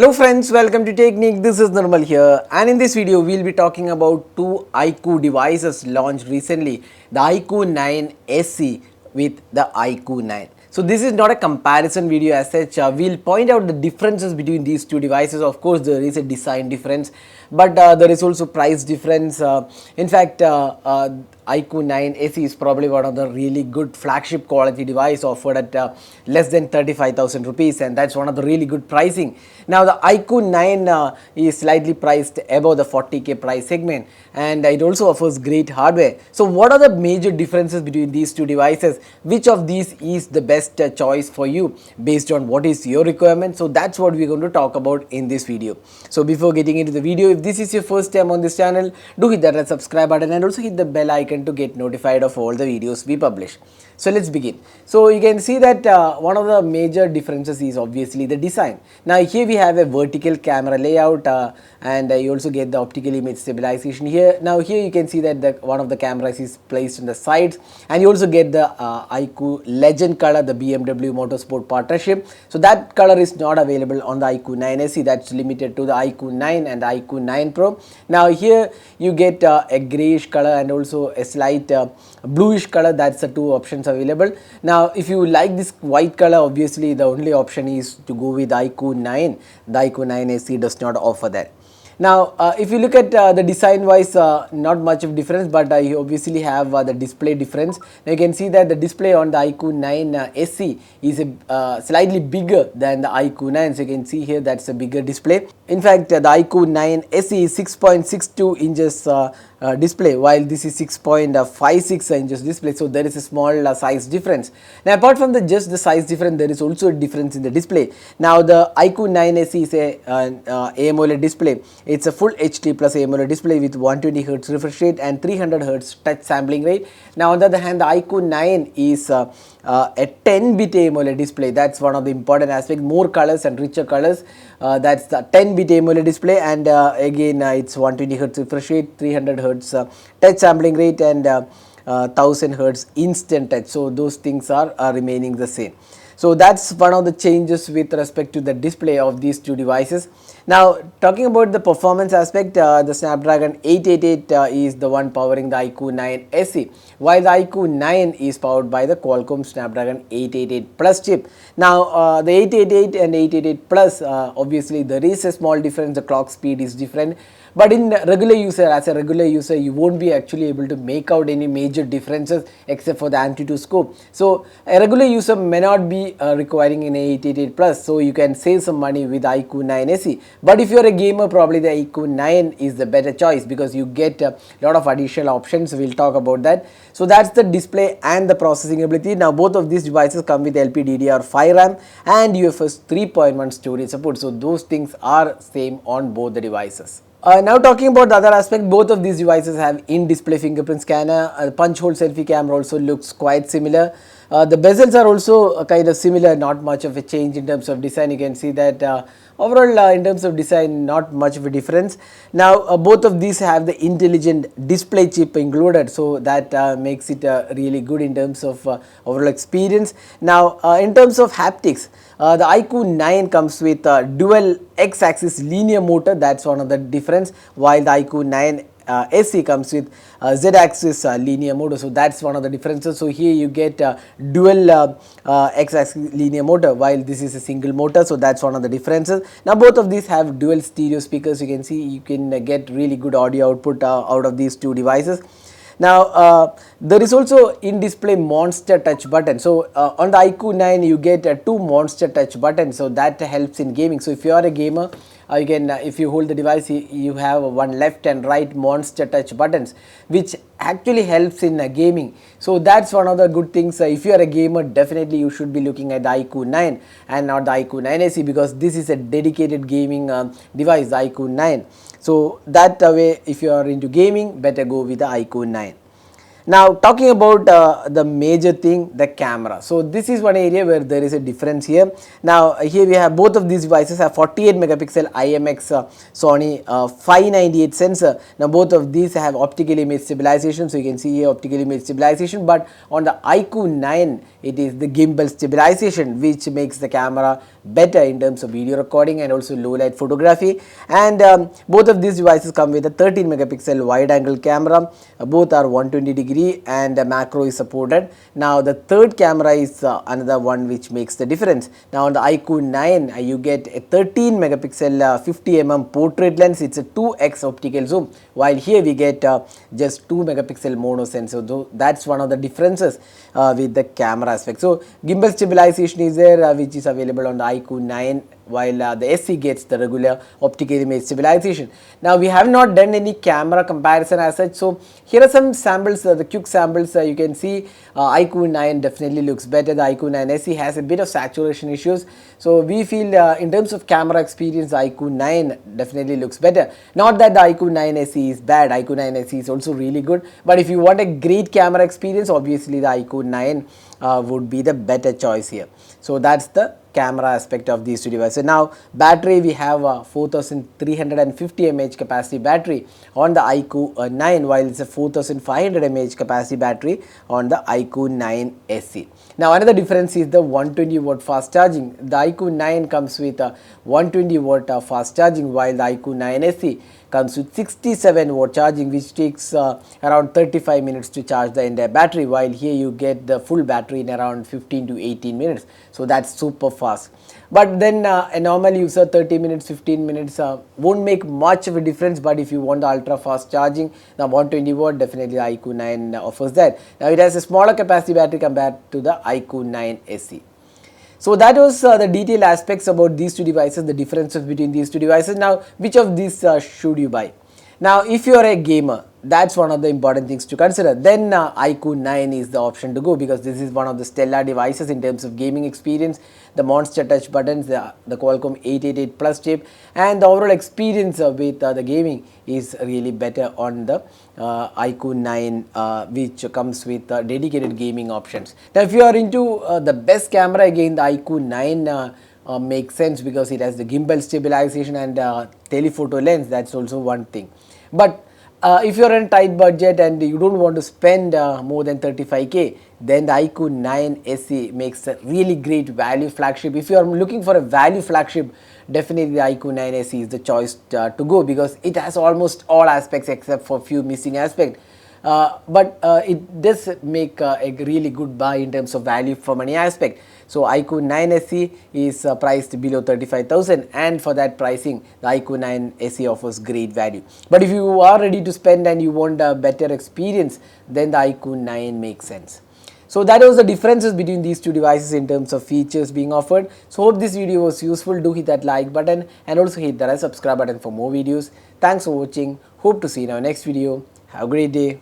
Hello friends, welcome to Technique. This is Nirmal here, and in this video we'll be talking about two iQOO devices launched recently, the iQOO 9 SE with the iQOO 9. So this is not a comparison video as such. We'll point out the differences between these two devices. Of course there is a design difference, but there is also price difference. In fact, iQOO 9 SE is probably one of the really good flagship quality device offered at less than 35,000 rupees, and that's one of the really good pricing. Now the iQOO 9 is slightly priced above the 40k price segment, and it also offers great hardware. So what are the major differences between these two devices? Which of these is the best choice for you based on what is your requirement? So that's what we're going to talk about in this video. So before getting into the video, if this is your first time on this channel, do hit that red subscribe button and also hit the bell icon to get notified of all the videos we publish. So let's begin. So you can see that one of the major differences is obviously the design. Now here we have a vertical camera layout, and you also get the optical image stabilization here. Now here you can see that one of the cameras is placed on the sides, and you also get the iQOO Legend color, the BMW Motorsport partnership. So that color is not available on the iQOO 9 SE. That's limited to the iQOO 9 and the iQOO 9 Pro. Now here you get a grayish color and also a slight bluish color. That's the two options available. Now if you like this white color, obviously the only option is to go with iQOO 9. The iQOO 9 SE does not offer that. Now if you look at the design wise, not much of difference, but you obviously have the display difference. Now you can see that the display on the iQOO 9 SE is slightly bigger than the iQOO 9. So you can see here that's a bigger display. In fact, the iQOO 9 SE is 6.62 inches display, while this is 6.56 inches display. So there is a small size difference. Now apart from just the size difference, there is also a difference in the display. Now the iQOO 9 SE is a AMOLED display. It's a full HD plus AMOLED display with 120Hz refresh rate and 300Hz touch sampling rate. Now on the other hand, the iQOO 9 is a 10-bit AMOLED display. That's one of the important aspects. More colors and richer colors. That's the 10-bit AMOLED display, and again it's 120Hz refresh rate, 300Hz touch sampling rate, and 1000Hz instant touch. So those things are remaining the same. So that's one of the changes with respect to the display of these two devices. Now talking about the performance aspect, the Snapdragon 888 is the one powering the iQOO 9 SE, while the iQOO 9 is powered by the Qualcomm Snapdragon 888 Plus chip. Now the 888 and 888 Plus, obviously there is a small difference. The clock speed is different, but in regular user, as a regular user, you won't be actually able to make out any major differences except for the amplitude scope. So a regular user may not be requiring an 888 Plus, so you can save some money with iQOO 9 SE. But if you're a gamer, probably the iQOO 9 is the better choice because you get a lot of additional options. We'll talk about that. So that's the display and the processing ability. Now both of these devices come with LPDDR5 RAM and UFS 3.1 storage support. So those things are same on both the devices. Now talking about the other aspect, both of these devices have in-display fingerprint scanner. Punch hole selfie camera also looks quite similar. The bezels are also kind of similar, not much of a change in terms of design. You can see that overall in terms of design, not much of a difference. Now both of these have the intelligent display chip included, so that makes it really good in terms of overall experience. Now in terms of haptics, the iQOO 9 comes with a dual X-axis linear motor. That's one of the difference, while the iQOO 9 SE comes with Z-axis linear motor. So that's one of the differences. So here you get dual X-axis linear motor, while this is a single motor. So that's one of the differences. Now both of these have dual stereo speakers. You can see you can get really good audio output out of these two devices. Now there is also in-display monster touch button. So on the iQOO 9 you get two monster touch buttons, so that helps in gaming. So if you are a gamer, you can if you hold the device, you have one left and right monster touch buttons, which actually helps in gaming. So that's one of the good things. If you are a gamer, definitely you should be looking at the iQOO 9 and not the iQOO 9 SE, because this is a dedicated gaming device, the iQOO 9. So that way, if you are into gaming, better go with the iQOO 9. Now talking about the major thing, the camera. So this is one area where there is a difference here. Now here we have both of these devices have 48 megapixel IMX Sony 598 sensor. Now both of these have optical image stabilization, so you can see here optical image stabilization, but on the iQOO 9 it is the gimbal stabilization which makes the camera better in terms of video recording and also low light photography. And both of these devices come with a 13 megapixel wide angle camera. Both are 120 degree and macro is supported. Now the third camera is another one which makes the difference. Now on the iQOO 9 you get a 13 megapixel 50 mm portrait lens. It's a 2x optical zoom, while here we get just 2 megapixel mono sensor. So that's one of the differences with the camera aspect. So gimbal stabilization is there which is available on the iQOO 9, while the SE gets the regular optical image stabilization. Now we have not done any camera comparison as such, so here are some samples, the quick samples. You can see iQOO 9 definitely looks better. The iQOO 9 SE has a bit of saturation issues, so we feel in terms of camera experience the iQOO 9 definitely looks better. Not that the iQOO 9 SE is bad, iQOO 9 SE is also really good, but if you want a great camera experience, obviously the iQOO 9 would be the better choice here. So that's the camera aspect of these two devices. Now battery, we have a 4350 mAh capacity battery on the iQOO 9, while it's a 4500 mAh capacity battery on the iQOO 9 SE. Now another difference is the 120 watt fast charging. The iQOO 9 comes with a 120 watt fast charging, while the iQOO 9 SE comes with 67 watt charging, which takes around 35 minutes to charge the entire battery, while here you get the full battery in around 15 to 18 minutes. So that's super fast. But then a normal user 30 minutes 15 minutes won't make much of a difference, but if you want the ultra fast charging, the 120 watt, definitely the iQOO 9 offers that. Now it has a smaller capacity battery compared to the iQOO 9 SE. So that was the detailed aspects about these two devices, the differences between these two devices. Now which of these should you buy? Now if you are a gamer, that's one of the important things to consider. Then iQOO 9 is the option to go, because this is one of the stellar devices in terms of gaming experience. The monster touch buttons, the Qualcomm 888 Plus chip, and the overall experience with the gaming is really better on the iQOO 9, which comes with dedicated gaming options. Now if you are into the best camera, again the iQOO 9 makes sense, because it has the gimbal stabilization and telephoto lens. That's also one thing. But if you are in tight budget and you don't want to spend more than 35k, then the iQOO 9 SE makes a really great value flagship. If you are looking for a value flagship, definitely the iQOO 9 SE is the choice to go, because it has almost all aspects except for few missing aspects. But it does make a really good buy in terms of value for money aspect. So iQOO 9 SE is priced below 35,000, and for that pricing the iQOO 9 SE offers great value. But if you are ready to spend and you want a better experience, then the iQOO 9 makes sense. So that was the differences between these two devices in terms of features being offered. So hope this video was useful. Do hit that like button and also hit that subscribe button for more videos. Thanks for watching. Hope to see you in our next video. Have a great day.